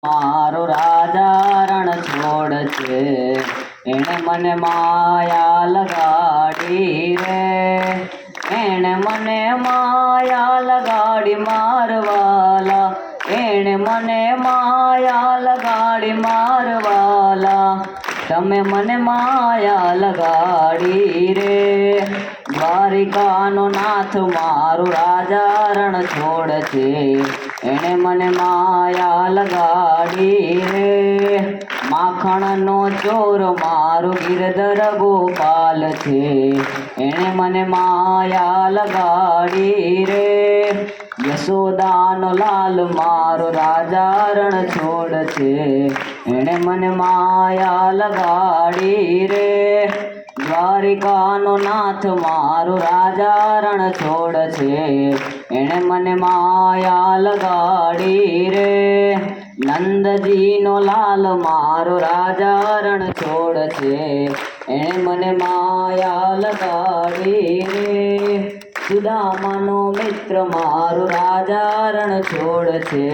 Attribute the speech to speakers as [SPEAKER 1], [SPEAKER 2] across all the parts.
[SPEAKER 1] मारो राजा रण छोड़ छे एने मने माया लगाड़ी रे। एने मने माया लगाड़ी मारवाला, एने मने माया लगाड़ी मारवाला। तमे मने माया लगाड़ी रे। द्वारिकानो नाथ मारो राजा रण छोड़ छे एने मने माया लगाड़ी रे। माखणनो चोर मारो गिरधर गोपाल छे एने मने माया लगाड़ी रे। यशोदानो लाल मारो राजा रण छोड़ छे एने मने माया लगाड़ी रे। द्वारिकानो नाथ मारो राजा रण छोड़ छे एने मने माया लगाड़ी रे। नंदजीनो लाल मारो राजा रण छोड़ छे एने मने माया लगाड़ी रे। सुदामानो मित्र मारो राजा रण छोड़ छे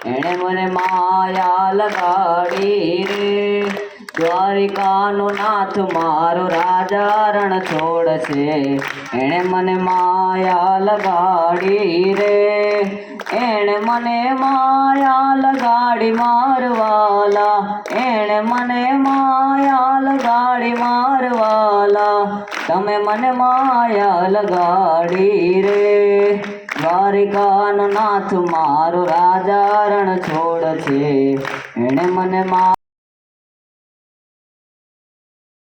[SPEAKER 1] एने मने माया लगाड़ी रे। द्वारिकानो नाथ मारो राजा रण छोड़ छे एने मने माया लगाड़ी रे। एने मने माया लगाड़ी मारवाला, एने मने माया लगाड़ी मारवाला। तमे मने माया लगाड़ी रे। द्वारिकानो नाथ मारो राजा रण छोड़ छे एने मने